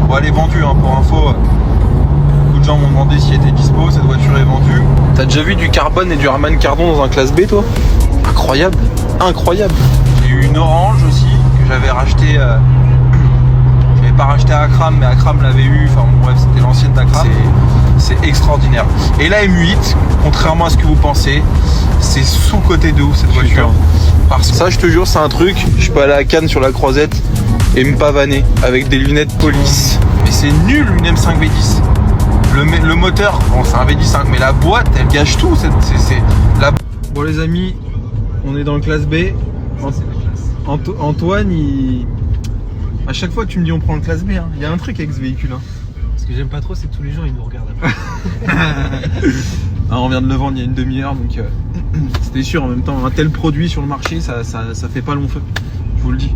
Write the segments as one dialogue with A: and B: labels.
A: Bon, elle est vendue, hein, pour info. Beaucoup de gens m'ont demandé si elle était dispo, cette voiture est vendue. T'as déjà vu du carbone et du Harman Kardon dans un classe B, toi? Incroyable, incroyable. J'ai eu une orange aussi, que j'avais racheté. J'avais pas racheté à Akram, mais Akram l'avait eu. Enfin bon, bref, c'était l'ancienne d'Akram. C'est extraordinaire. Et la M8, contrairement à ce que vous pensez, c'est sous-côté de ouf cette voiture. Parce que ça, je te jure, c'est un truc. Je peux aller à Cannes sur la Croisette et me pavaner avec des lunettes police. Mais c'est nul une M5 V10. Le moteur, bon, c'est un V10, mais la boîte, elle gâche tout. Bon, les amis, on est dans le classe B. Antoine, à chaque fois, tu me dis on prend le classe B. Hein. Il y a un truc avec ce véhicule. Hein.
B: Ce que j'aime pas trop, c'est que tous les jours ils nous regardent après.
A: On vient de le vendre il y a une demi-heure, donc c'était sûr. En même temps, un tel produit sur le marché, ça fait pas long feu. Je vous le dis.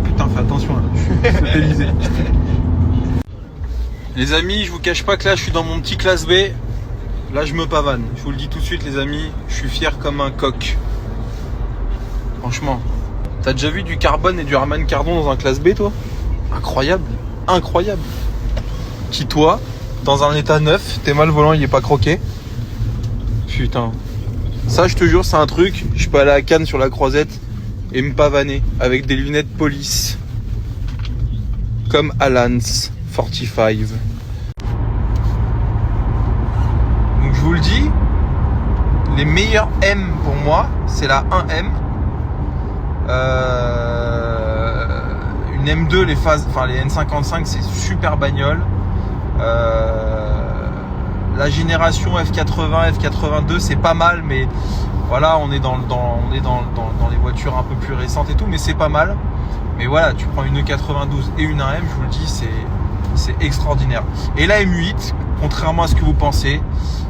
A: Putain, fais attention là. Je suis pélisé. Les amis, je vous cache pas que là, je suis dans mon petit classe B. Là, je me pavane. Je vous le dis tout de suite, les amis. Je suis fier comme un coq. Franchement. T'as déjà vu du carbone et du Harman Kardon dans un classe B, toi? Incroyable, incroyable. Petit toit, dans un état neuf. T'es mal, le volant, il est pas croqué. Putain. Ça, je te jure, c'est un truc. Je peux aller à Cannes sur la Croisette et me pavaner avec des lunettes police. Comme Alan's 45. Donc, je vous le dis, les meilleurs M pour moi, c'est la 1M. Une M2, les N55, c'est super bagnole. La génération F80, F82, c'est pas mal, mais voilà, on est dans les voitures un peu plus récentes et tout, mais c'est pas mal. Mais voilà, tu prends une E92 et une 1M, je vous le dis, c'est extraordinaire. Et la M8, contrairement à ce que vous pensez,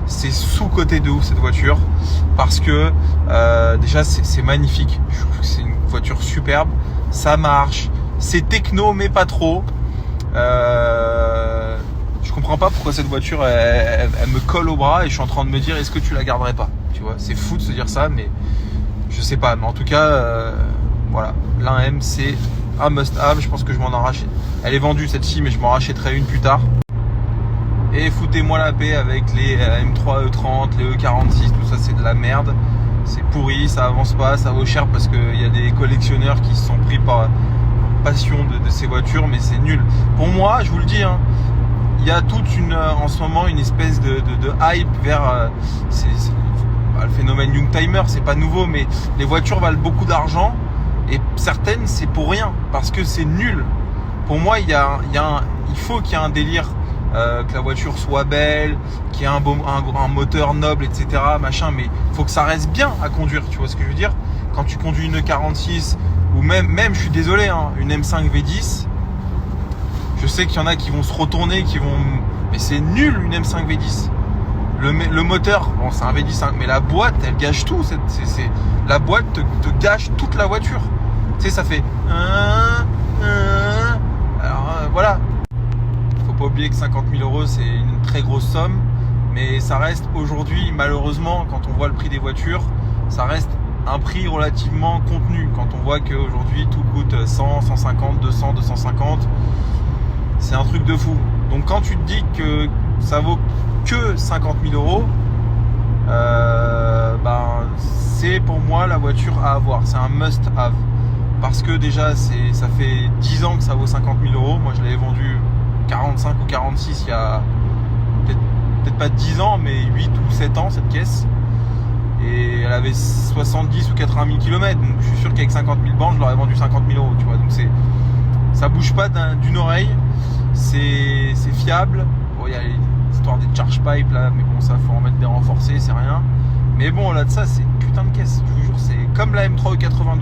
A: c'est sous-côté de ouf cette voiture, parce que déjà c'est magnifique. Je trouve que c'est une voiture superbe, ça marche, c'est techno mais pas trop. Je comprends pas pourquoi cette voiture elle me colle au bras et je suis en train de me dire est-ce que tu la garderais pas, tu vois. C'est fou de se dire ça, mais je sais pas. Mais en tout cas, voilà, l'1M c'est un must-have. Je pense que je m'en arrache. Elle est vendue celle-ci, mais je m'en rachèterai une plus tard. Et foutez-moi la paix avec les M3 E30, les E46, tout ça c'est de la merde. C'est pourri, ça avance pas, ça vaut cher parce qu'il y a des collectionneurs qui se sont pris par passion de ces voitures, mais c'est nul. Pour moi, je vous le dis, hein, il y a en ce moment une espèce de hype vers le phénomène Youngtimer, c'est pas nouveau, mais les voitures valent beaucoup d'argent et certaines c'est pour rien parce que c'est nul. Pour moi, il faut qu'il y ait un délire. Que la voiture soit belle, qu'il y ait un moteur noble, etc. Machin, mais faut que ça reste bien à conduire, tu vois ce que je veux dire? Quand tu conduis une E46 ou même je suis désolé, hein, une M5 V10, je sais qu'il y en a qui vont se retourner, mais c'est nul une M5 V10. Le moteur, bon c'est un V10, hein, mais la boîte, elle gâche tout. La boîte te gâche toute la voiture. Tu sais, ça fait alors voilà. Faut pas oublier que 50 000 € c'est une très grosse somme, mais ça reste aujourd'hui, malheureusement, quand on voit le prix des voitures, ça reste un prix relativement contenu. Quand on voit qu'aujourd'hui tout coûte 100, 150, 200, 250, c'est un truc de fou. Donc quand tu te dis que ça vaut que 50 000 €, c'est pour moi la voiture à avoir, c'est un must have. Parce que déjà ça fait 10 ans que ça vaut 50 000 €. Moi je l'avais vendu 45 ou 46 il y a peut-être pas 10 ans, mais 8 ou 7 ans cette caisse. Et elle avait 70 ou 80 000 km, donc je suis sûr qu'avec 50 000 bandes je l'aurais vendu 50 000 €, tu vois. Donc ça bouge pas d'une oreille, c'est fiable. Bon, il y a l'histoire des charge pipes là, mais bon, ça faut en mettre des renforcés, c'est rien. Mais bon, là de ça, c'est une putain de caisse, je vous jure, c'est comme la M3 E92.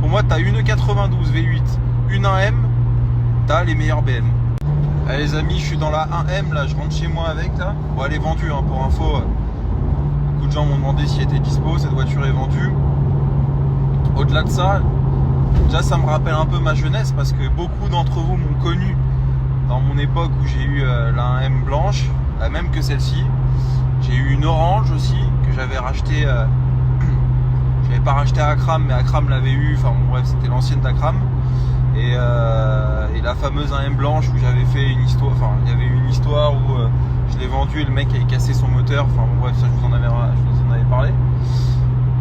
A: Pour moi, t'as une E92 V8, une 1M, t'as les meilleurs BM. Allez les amis, je suis dans la 1M là, je rentre chez moi avec là. Bon, elle est vendue, hein, pour info. Beaucoup de gens m'ont demandé si elle était dispo, cette voiture est vendue. Au-delà de ça, déjà ça me rappelle un peu ma jeunesse parce que beaucoup d'entre vous m'ont connu dans mon époque où j'ai eu la 1M blanche, la même que celle-ci. J'ai eu une orange aussi que j'avais racheté. J'avais pas racheté à Akram, mais Akram l'avait eu. Enfin bon, bref, c'était l'ancienne d'Akram. Et fameuse 1M blanche où j'avais fait une histoire, enfin il y avait une histoire où je l'ai vendue et le mec avait cassé son moteur, enfin bon, bref, ça je vous en avais parlé.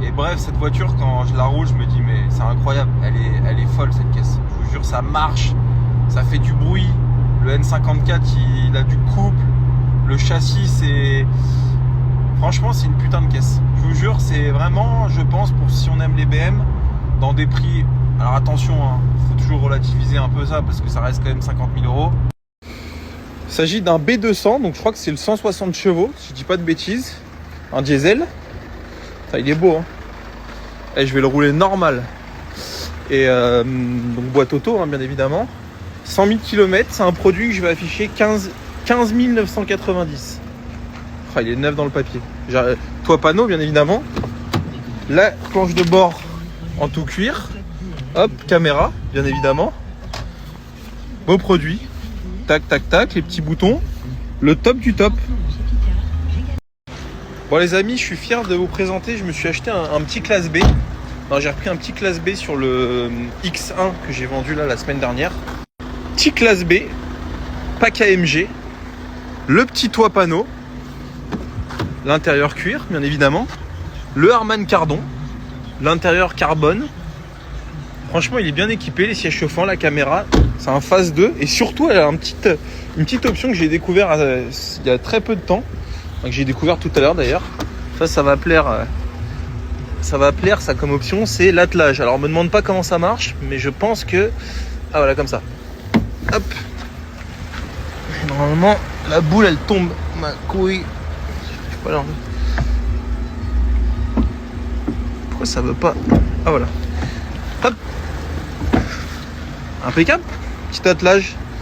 A: Et bref, cette voiture, quand je la roule, je me dis mais c'est incroyable, elle est folle cette caisse. Je vous jure, ça marche, ça fait du bruit. Le N54, il a du couple. Le châssis, c'est... Franchement, c'est une putain de caisse. Je vous jure, c'est vraiment, je pense, pour si on aime les BM, dans des prix... Alors attention, hein, faut toujours relativiser un peu ça, parce que ça reste quand même 50 000 euros. Il s'agit d'un B200, donc je crois que c'est le 160 chevaux, si je dis pas de bêtises. Un diesel. Enfin, il est beau, hein. Et je vais le rouler normal. Et donc boîte auto, hein, bien évidemment. 100 000 km, c'est un produit que je vais afficher 15 990. Oh, il est neuf dans le papier. Toit panneau, bien évidemment. La planche de bord en tout cuir. Hop, caméra, bien évidemment. Beau produit. Tac, tac, tac, les petits boutons. Le top du top. Bon les amis, je suis fier de vous présenter. Je me suis acheté un petit classe B. J'ai repris un petit classe B sur le X1 que j'ai vendu là la semaine dernière. Petit classe B, pack AMG, le petit toit panneau, l'intérieur cuir bien évidemment, le Harman Kardon, l'intérieur carbone. Franchement il est bien équipé, les sièges chauffants, la caméra, c'est un phase 2 et surtout elle a une petite option que j'ai découvert il y a très peu de temps, que j'ai découvert tout à l'heure d'ailleurs. Ça va plaire. Ça va plaire ça comme option, c'est l'attelage. Alors me demande pas comment ça marche, mais je pense que... Ah voilà, comme ça. Hop. Et normalement, la boule elle tombe. Ma couille. Je sais pas l'enlever. Pourquoi ça veut pas... Ah voilà. Hop. Impeccable. Petit attelage.